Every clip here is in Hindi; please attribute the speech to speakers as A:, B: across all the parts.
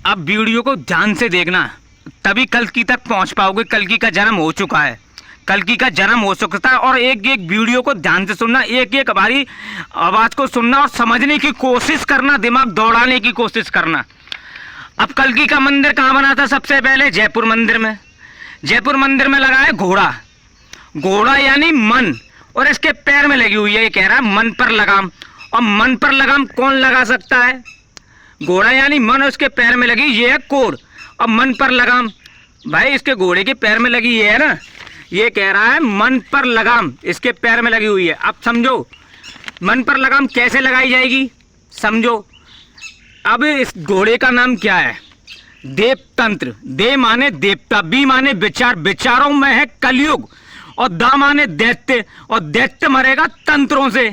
A: अब वीडियो को ध्यान से देखना, तभी कल्कि तक पहुंच पाओगे। कल्कि का जन्म हो चुका है, कल्कि का जन्म हो सकता है। और एक एक वीडियो को ध्यान से सुनना, एक एक हमारी आवाज़ को सुनना और समझने की कोशिश करना, दिमाग दौड़ाने की कोशिश करना। अब कल्कि का मंदिर कहाँ बना था? सबसे पहले जयपुर मंदिर में। जयपुर मंदिर में लगा है घोड़ा, घोड़ा यानी मन, और इसके पैर में लगी हुई है, ये कह रहा है मन पर लगाम। और मन पर लगाम कौन लगा सकता है? घोड़ा यानी मन, और उसके पैर में लगी ये है कोर। अब मन पर लगाम, भाई इसके घोड़े के पैर में लगी ये है ना, ये कह रहा है मन पर लगाम इसके पैर में लगी हुई है। अब समझो मन पर लगाम कैसे लगाई जाएगी, समझो। अब इस घोड़े का नाम क्या है? देवतंत्र। दे माने देवता, बी माने विचार, विचारों में है कलयुग, और दा माने दैत्य, और दैत्य मरेगा तंत्रों से।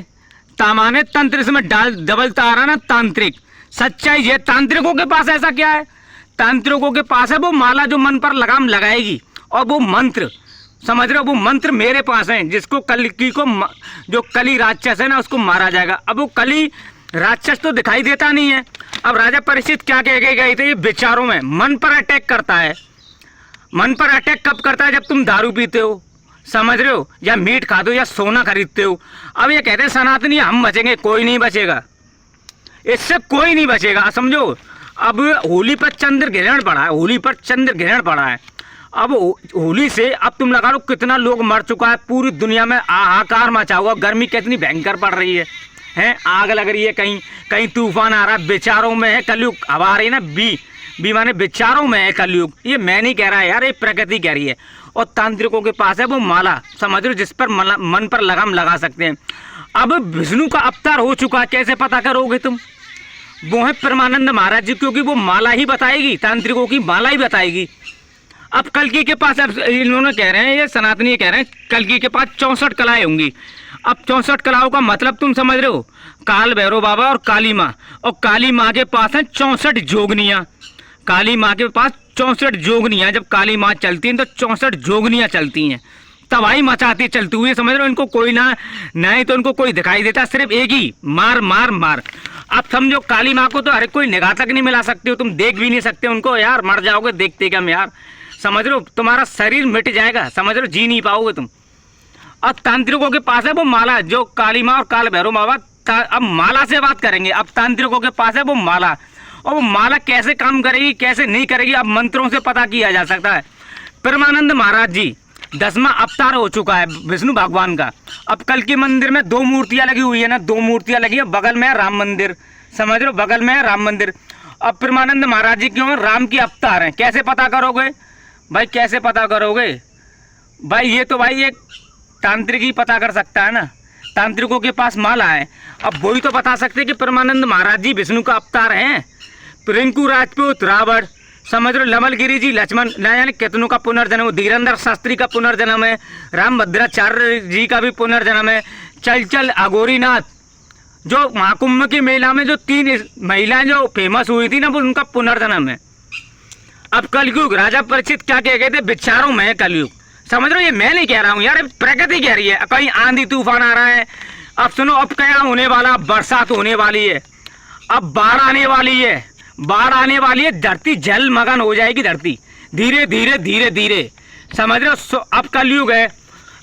A: ता माने तंत्र, इसमें डाल डबल तारा ना, तांत्रिक। सच्चाई ये, तांत्रिकों के पास ऐसा क्या है? तांत्रिकों के पास है वो माला जो मन पर लगाम लगाएगी, और वो मंत्र, समझ रहे हो? वो मंत्र मेरे पास है, जिसको कल्कि को जो कली राक्षस है ना उसको मारा जाएगा। अब वो कली राक्षस तो दिखाई देता नहीं है। अब राजा परीक्षित क्या कह के गए थे? ये विचारों में मन पर अटैक करता है। मन पर अटैक कब करता है? जब तुम दारू पीते हो, समझ रहे हो, या मीट खाते हो, या सोना खरीदते हो। अब ये कहते हैं सनातनी हम बचेंगे, कोई नहीं बचेगा, इससे कोई नहीं बचेगा, समझो। अब होली पर चंद्र ग्रहण पड़ा है, होली पर चंद्र ग्रहण पड़ा है। अब होली से अब तुम लगा लो कितना लोग मर चुका है, पूरी दुनिया में हाहाकार मचा हुआ, गर्मी कितनी भयंकर पड़ रही है, आग लग रही है, कहीं कहीं तूफान आ रहा है, विचारों में है कलयुग। हवा आ रही है ना, बी माने विचारों में है कलयुग। ये मैं नहीं कह रहा यार, ये प्रकृति कह रही है। और तांत्रिकों के पास है वो माला, समझ लो, जिस पर मन पर लगाम लगा सकते हैं। अब विष्णु का अवतार हो चुका है, कैसे पता करोगे तुम? वो है परमानंद महाराज जी, क्योंकि वो माला ही बताएगी, तांत्रिकों की माला ही बताएगी। अब कल्कि के पास, अब इन्होंने कह रहे हैं, ये सनातनी कह रहे हैं कल्कि के पास 64 कलाएं होंगी। अब 64 कलाओं का मतलब तुम समझ रहे हो? काल भैरव बाबा और काली माँ, और काली माँ के पास है 64 जोगनियाँ। काली माँ के पास 64 जोगनियाँ, जब काली माँ चलती हैं तो 64 जोगनियाँ चलती हैं, तबाही मचाती चलती हुई, समझ रहे हो? इनको कोई ना नहीं तो इनको कोई दिखाई देता, सिर्फ एक ही मार मार मार। अब समझो काली माँ को तो हर कोई निगाह तक नहीं मिला सकते हो, तुम देख भी नहीं सकते उनको यार, मर जाओगे देखते क्या यार, समझ रहे हो? तुम्हारा शरीर मिट जाएगा, समझ रहे हो? जी नहीं पाओगे तुम। और तांत्रिकों के पास है वो माला, जो काली माँ और काल भैरव बाबा। अब माला से बात करेंगे। अब तांत्रिकों के पास है वो माला, और वो माला कैसे काम करेगी कैसे नहीं करेगी, अब मंत्रों से पता किया जा सकता है। परमानंद महाराज जी 10वां अवतार हो चुका है विष्णु भगवान का। अब कल्कि मंदिर में 2 मूर्तियां लगी हुई है ना, 2 मूर्तियां लगी है, बगल में है राम मंदिर, समझ रहे हो? बगल में है राम मंदिर। अब परमानंद महाराज जी क्यों राम की अवतार हैं, कैसे पता करोगे भाई? कैसे पता करोगे भाई? ये तो भाई एक तांत्रिक ही पता कर सकता है ना, तांत्रिकों के पास माला है। अब वही तो बता सकते हैं कि परमानंद महाराज जी विष्णु का अवतार हैं। रिंकू राजपूत रावण, समझ लो, लमलगिरी जी लक्ष्मण, न जाने कितनों का पुनर्जन्म, धीरेन्द्र शास्त्री का पुनर्जन्म है, राम भद्राचार्य जी का भी पुनर्जन्म है, चल अघोरीनाथ, जो महाकुंभ की मेला में जो 3 महिलाएं जो फेमस हुई थी ना, वो उनका पुनर्जन्म है। अब कलयुग, राजा परीक्षित क्या कह गए थे? विचारों में है कलयुग, समझ रहे हो? ये मैं नहीं कह रहा हूँ यार, प्रकृति कह रही है। कहीं आंधी तूफान आ रहा है, अब सुनो, अब क्या होने वाला? बरसात होने वाली है, अब बाढ़ आने वाली है, बाढ़ आने वाली है, धरती जलमग्न हो जाएगी, धरती धीरे धीरे धीरे धीरे, समझ रहे हो? अब कलयुग है।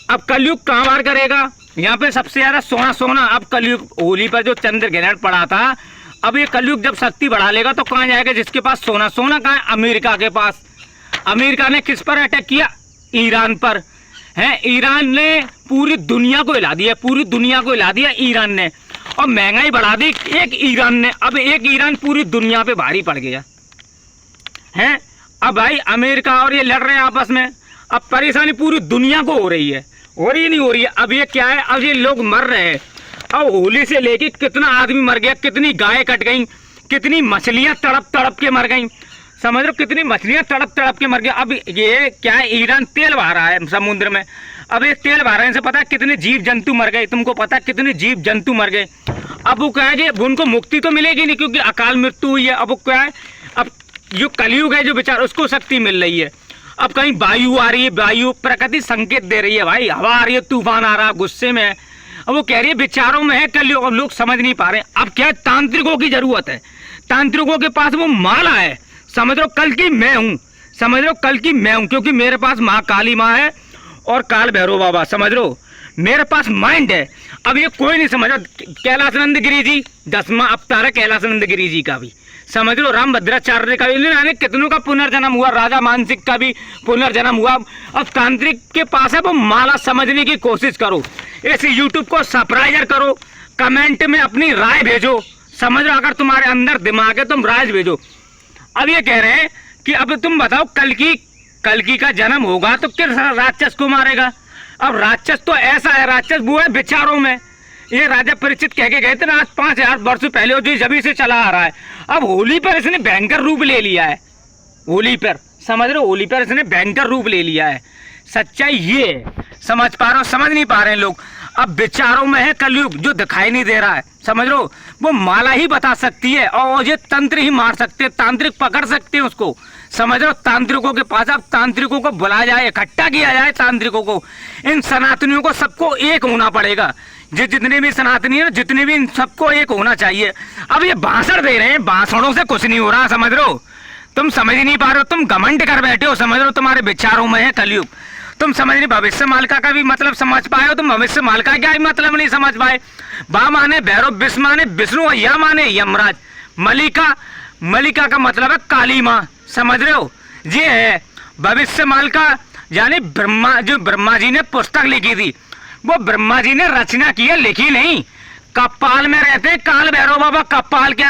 A: अब कलयुग कहाँ बार करेगा? यहाँ पे सबसे ज्यादा सोना सोना। अब कलयुग, होली पर जो चंद्र ग्रहण पड़ा था, अब ये कलयुग जब शक्ति बढ़ा लेगा तो कहाँ जाएगा? जिसके पास सोना, सोना कहाँ है? अमेरिका के पास। अमेरिका ने किस पर अटैक किया? ईरान पर है। ईरान ने पूरी दुनिया को हिला दिया, पूरी दुनिया को हिला दिया ईरान ने, और महंगाई बढ़ा दी एक ईरान ने। अब एक ईरान पूरी दुनिया पे भारी पड़ गया है। अब भाई अमेरिका और ये लड़ रहे हैं आपस में, अब परेशानी पूरी दुनिया को हो रही है, हो रही नहीं हो रही है? अब ये क्या है? अब ये लोग मर रहे हैं। अब होली से लेके कितना आदमी मर गया, कितनी गाय कट गई, कितनी मछलियां तड़प तड़प के मर गई, समझ लो, कितनी मछलियां तड़प तड़प के मर गई। अब ये क्या है? ईरान तेल बहा रहा है समुद्र में। अब ये तेल बहाने से पता है कितने जीव जंतु मर गए? तुमको पता है कितने जीव जंतु मर गए? अब वो क्या है कि उनको मुक्ति तो मिलेगी नहीं, क्योंकि अकाल मृत्यु हुई है। अब वो क्या है? अब जो कलयुग है जो बेचारा, उसको शक्ति मिल रही है। अब कहीं वायु आ रही है, वायु प्रकृति संकेत दे रही है, भाई हवा आ रही है, तूफान आ रहा है, गुस्से में है। अब वो कह रही है विचारों में है कलयुग, अब लोग समझ नहीं पा रहे। अब क्या है? तांत्रिकों की जरूरत है, तांत्रिकों के पास वो माला है, समझ लो कल की मैं हूँ, समझ लो कल की मैं हूँ, क्योंकि मेरे पास माँ काली माँ है और काल भैरव बाबा, समझ लो मेरे पास माइंड है। अब ये कोई नहीं समझ, कैलाशानंद गिरी जी 10वां अवतार है कैलाशानंद गिरी जी का भी, समझ लो रामभद्राचार्य का भी, यानी कितनों का पुनर्जन्म हुआ, राजा मानसिक का भी पुनर्जन्म हुआ। अब तांत्रिक के पास है वो माला, समझने की कोशिश करो, इस यूट्यूब को सब्सक्राइब करो, कमेंट में अपनी राय भेजो, समझ लो अगर तुम्हारे अंदर दिमाग है तुम राय भेजो। अब ये कह रहे हैं कि अब तुम बताओ कल की का जन्म होगा तो किस राक्षस को मारेगा। अब राक्षस तो ऐसा है, राक्षस वो है विचारों में, ये राजा परीक्षित कह के गए थे ना आज 5000 वर्ष पहले, जो जभी से चला आ रहा है। अब होली पर इसने भयंकर रूप ले लिया है, होली पर समझ रहे हो, होली पर इसने भयंकर रूप ले लिया है। सच्चाई ये है, समझ पा रहे हो, समझ नहीं पा रहे हैं लोग। अब विचारों में है कलयुग जो दिखाई नहीं दे रहा है, समझ लो वो माला ही बता सकती है और ये तंत्र ही मार सकते हैं, तांत्रिक पकड़ सकते हैं उसको, समझ लो तांत्रिकों के पास। अब तांत्रिकों को बुलाया जाए, इकट्ठा किया जाए तांत्रिकों को, इन सनातनियों को सबको एक होना पड़ेगा, जितने भी सनातनी है जितने भी, इन सबको एक होना चाहिए। अब ये भाषण दे रहे हैं, भाषणों से कुछ नहीं हो रहा, समझ लो तुम समझ ही नहीं पा रहे हो, तुम घमंड कर बैठे हो, समझ लो तुम्हारे विचारों में है कलयुग, तुम समझ नहीं। भविष्य मालिका का भी मतलब समझ पाए हो तुम, भविष्य मालिका क्या ही मतलब नहीं समझ पाए। बा माने भैरव, विष माने विष्णु, या माने यमराज, मलिका का मतलब है काली माँ, समझ रहे हो। ये है भविष्य मालिका, यानी ब्रह्मा, जो ब्रह्मा जी ने पुस्तक लिखी थी वो ब्रह्मा जी ने रचना की है, लिखी नहीं। कपाल में रहते काल भैरव बाबा, कपाल के